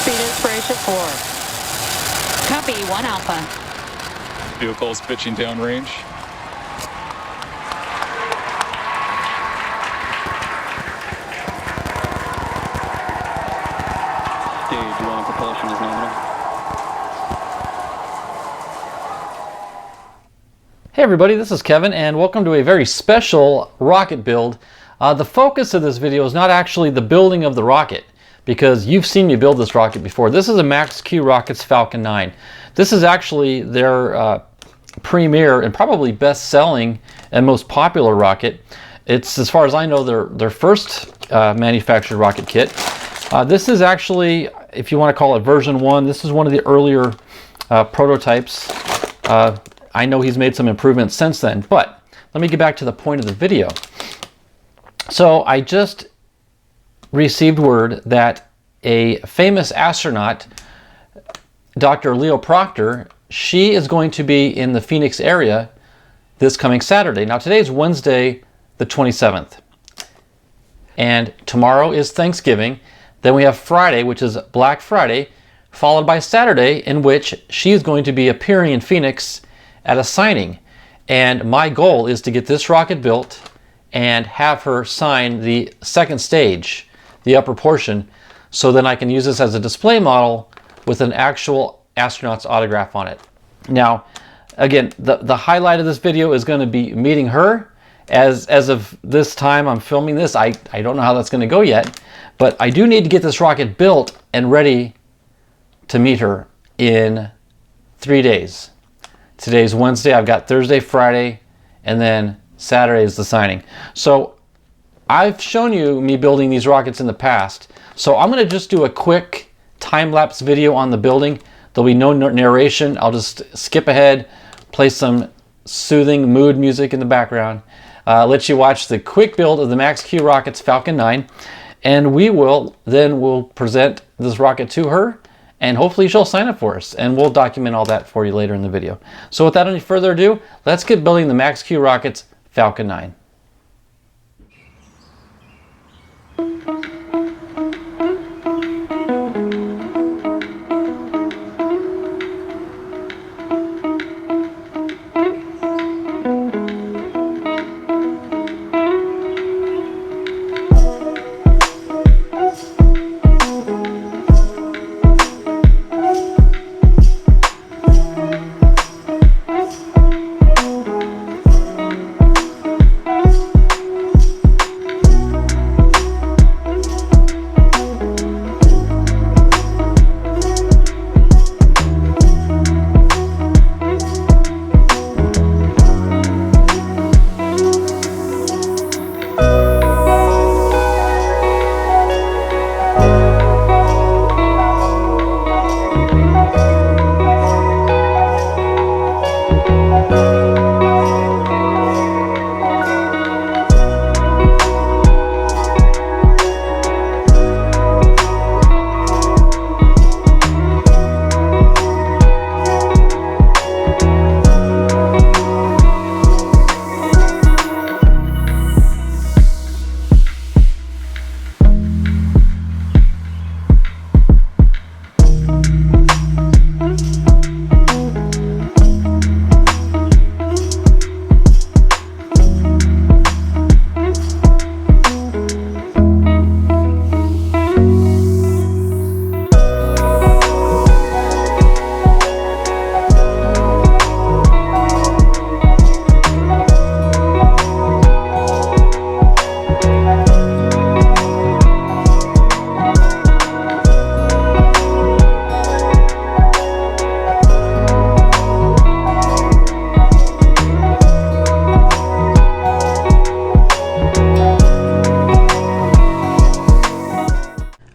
speed inspiration 4. Copy, 1 Alpha. Vehicle is pitching downrange. Stage 1 propulsion is nominal. Hey everybody, this is Kevin and welcome to a very special rocket build. The focus of this video is not actually the building of the rocket, because you've seen me build this rocket before. This is a Max-Q Rockets Falcon 9. This is actually their premier and probably best-selling and most popular rocket. It's, as far as I know, their first manufactured rocket kit. This is actually, if you want to call it version 1, this is one of the earlier prototypes. I know he's made some improvements since then, but let me get back to the point of the video. So I just received word that a famous astronaut, Dr. Leo Proctor, she is going to be in the Phoenix area this coming Saturday. Now today's Wednesday, the 27th. And tomorrow is Thanksgiving. Then we have Friday, which is Black Friday, followed by Saturday, in which she is going to be appearing in Phoenix at a signing. And my goal is to get this rocket built and have her sign the second stage, the upper portion, so then I can use this as a display model with an actual astronaut's autograph on it. Now, again, the highlight of this video is going to be meeting her. As of this time I'm filming this, I don't know how that's going to go yet, but I do need to get this rocket built and ready to meet her in 3 days. Today's Wednesday, I've got Thursday, Friday, and then Saturday is the signing. So I've shown you me building these rockets in the past. So I'm going to just do a quick time-lapse video on the building. There'll be no narration. I'll just skip ahead, play some soothing mood music in the background, let you watch the quick build of the Max-Q Rockets Falcon 9, and we'll present this rocket to her, and hopefully she'll sign up for us, and we'll document all that for you later in the video. So without any further ado, let's get building the Max-Q Rockets Falcon 9.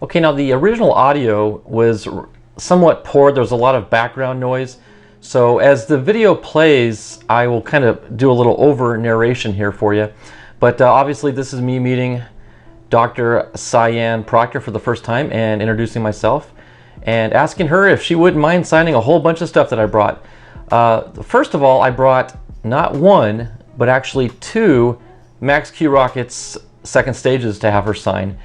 Okay, now the original audio was somewhat poor. There's a lot of background noise. So as the video plays, I will kind of do a little over narration here for you. But obviously this is me meeting Dr. Sian Proctor for the first time and introducing myself and asking her if she wouldn't mind signing a whole bunch of stuff that I brought. First of all, I brought not one, but actually two Max-Q Rockets second stages to have her sign.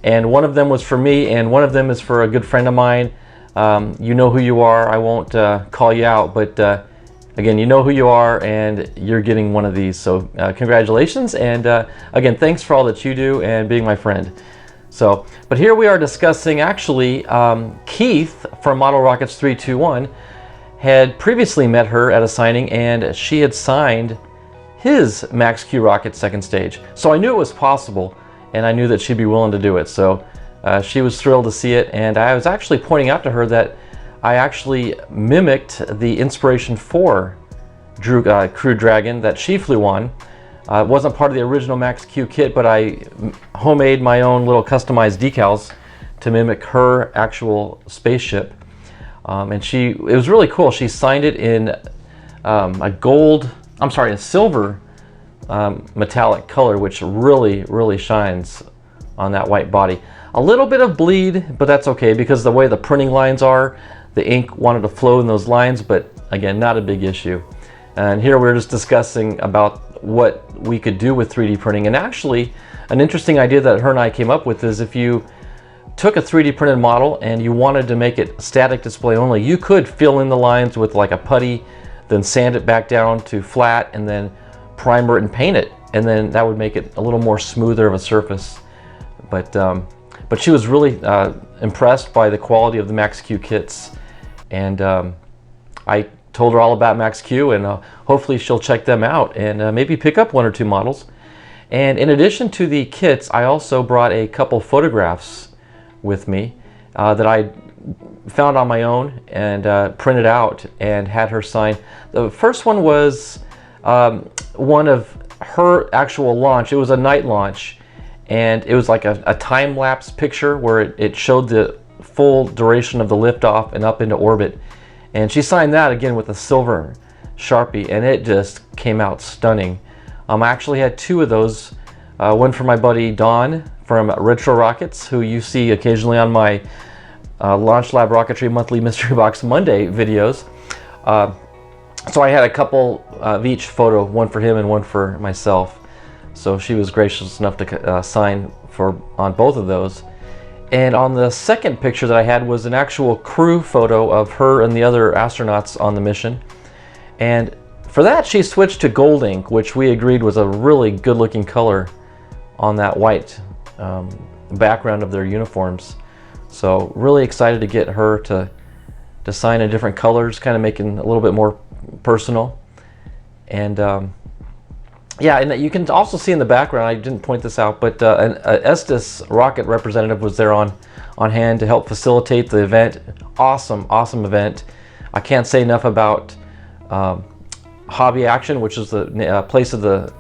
and one of them was for me, and one of them is for a good friend of mine. You know who you are. I won't call you out, but again, you know who you are, and you're getting one of these. So congratulations, and again, thanks for all that you do and being my friend. So, but here we are discussing actually Keith from Model Rockets 321 had previously met her at a signing, and she had signed his Max-Q rocket second stage. So I knew it was possible, and I knew that she'd be willing to do it. So she was thrilled to see it, and I was actually pointing out to her that I actually mimicked the Inspiration 4 Crew Dragon that she flew on. It wasn't part of the original Max-Q kit, but I homemade my own little customized decals to mimic her actual spaceship. And it was really cool. She signed it in a silver metallic color, which really shines on that white body. A little bit of bleed, but that's okay because the way the printing lines are, the ink wanted to flow in those lines, but again, not a big issue. And here we're just discussing about what we could do with 3D printing. And actually, an interesting idea that her and I came up with is if you took a 3D printed model and you wanted to make it static display only, you could fill in the lines with like a putty, then sand it back down to flat, and then primer it and paint it. And then that would make it a little more smoother of a surface. But she was really impressed by the quality of the Max-Q kits. And I told her all about Max-Q, and hopefully she'll check them out and maybe pick up one or two models. And in addition to the kits, I also brought a couple photographs with me that I found on my own and printed out and had her sign. The first one was one of her actual launch. It was a night launch, and it was like a time-lapse picture where it showed the full duration of the liftoff and up into orbit. And she signed that again with a silver Sharpie, and it just came out stunning. I actually had two of those, one for my buddy Don from Retro Rockets, who you see occasionally on my Launch Lab Rocketry Monthly Mystery Box Monday videos. So I had a couple of each photo, one for him and one for myself. So she was gracious enough to sign on both of those. And on the second picture that I had was an actual crew photo of her and the other astronauts on the mission. And for that, she switched to gold ink, which we agreed was a really good looking color on that white background of their uniforms. So really excited to get her to sign in different colors, kind of making it a little bit more personal. And yeah, and you can also see in the background, I didn't point this out, but an Estes rocket representative was there on hand to help facilitate the event. Awesome event. I can't say enough about Hobby Action, which is the place of the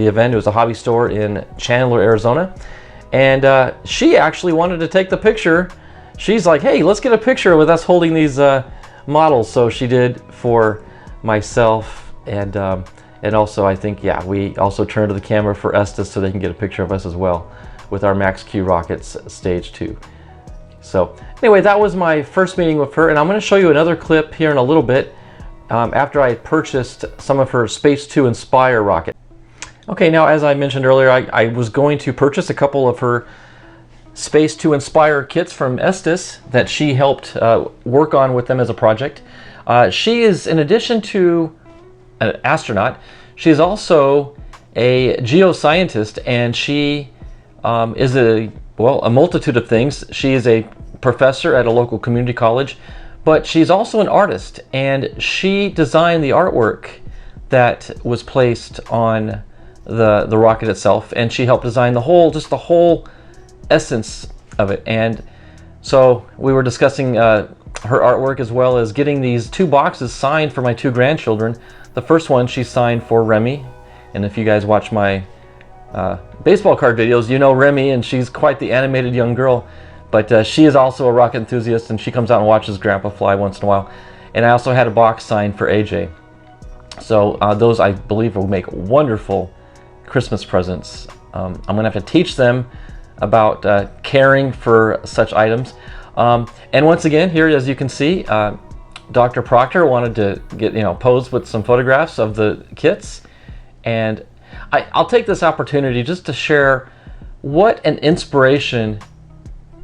event. It was a hobby store in Chandler, Arizona. And she actually wanted to take the picture. She's like, hey, let's get a picture with us holding these models. So she did for myself, and also I think, yeah, we also turned to the camera for Estes so they can get a picture of us as well with our Max-Q rockets stage 2. So anyway, that was my first meeting with her, and I'm going to show you another clip here in a little bit after I purchased some of her Space 2 Inspire rocket. Okay, now as I mentioned earlier, I was going to purchase a couple of her Space 2 Inspire kits from Estes that she helped work on with them as a project. She is, in addition to an astronaut, she's also a geoscientist, and she is a multitude of things. She is a professor at a local community college, but she's also an artist, and she designed the artwork that was placed on the rocket itself, and she helped design the whole essence of it. And so we were discussing her artwork as well as getting these two boxes signed for my two grandchildren. The first one she signed for Remy, and if you guys watch my baseball card videos, you know Remy, and she's quite the animated young girl. But she is also a rocket enthusiast, and she comes out and watches Grandpa fly once in a while. And I also had a box signed for AJ. So those, I believe, will make wonderful Christmas presents. I'm going to have to teach them about caring for such items. And once again, here, as you can see, Dr. Proctor wanted to get, pose with some photographs of the kits. And I'll take this opportunity just to share what an inspiration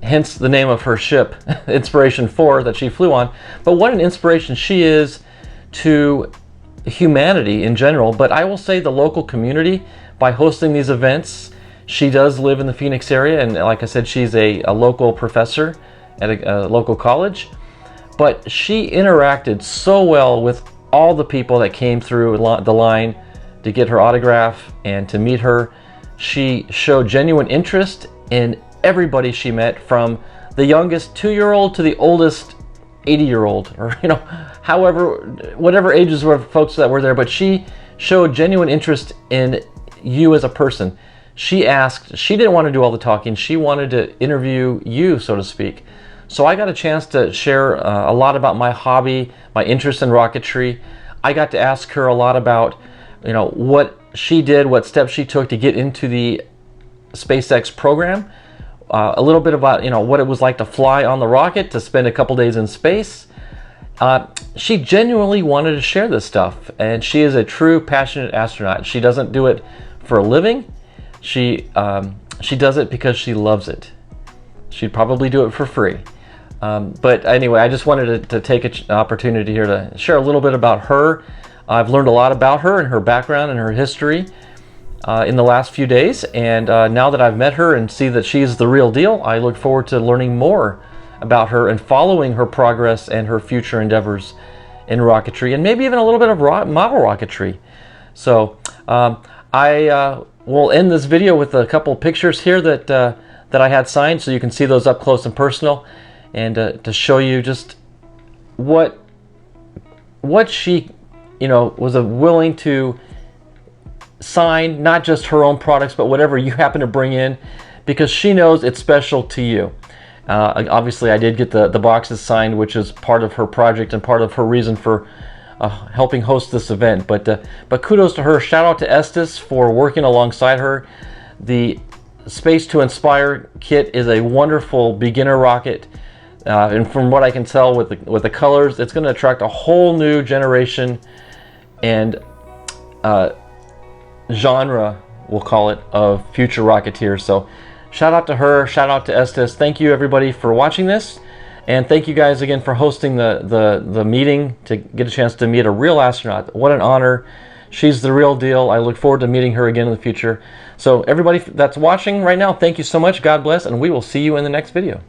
hence the name of her ship, Inspiration 4, that she flew on. But what an inspiration she is to humanity in general, but I will say the local community by hosting these events. She does live in the Phoenix area, and like I said, she's a local professor at a local college. But she interacted so well with all the people that came through the line to get her autograph and to meet her. She showed genuine interest in everybody she met, from the youngest 2-year-old to the oldest 80-year-old, or whatever ages were folks that were there. But she showed genuine interest in you as a person. She didn't want to do all the talking. She wanted to interview you, so to speak. So I got a chance to share a lot about my hobby, my interest in rocketry. I got to ask her a lot about, what she did, what steps she took to get into the SpaceX program. A little bit about, what it was like to fly on the rocket, to spend a couple days in space. She genuinely wanted to share this stuff, and she is a true passionate astronaut. She doesn't do it for a living. She does it because she loves it. She'd probably do it for free. But anyway, I just wanted to take an opportunity here to share a little bit about her. I've learned a lot about her and her background and her history in the last few days. And now that I've met her and see that she's the real deal, I look forward to learning more about her and following her progress and her future endeavors in rocketry, and maybe even a little bit of model rocketry. So I will end this video with a couple pictures here that I had signed, so you can see those up close and personal, and to show you just what she was willing to sign, not just her own products, but whatever you happen to bring in, because she knows it's special to you. Obviously I did get the boxes signed, which is part of her project and part of her reason for helping host this event. But kudos to her. Shout out to Estes for working alongside her. The Space to Inspire kit is a wonderful beginner rocket, and from what I can tell with the colors, it's going to attract a whole new generation and genre, we'll call it, of future rocketeers. So shout out to her, shout out to Estes. Thank you everybody for watching this, and thank you guys again for hosting the meeting to get a chance to meet a real astronaut. What an honor. She's the real deal. I look forward to meeting her again in the future. So everybody that's watching right now, thank you so much. God bless, and we will see you in the next video.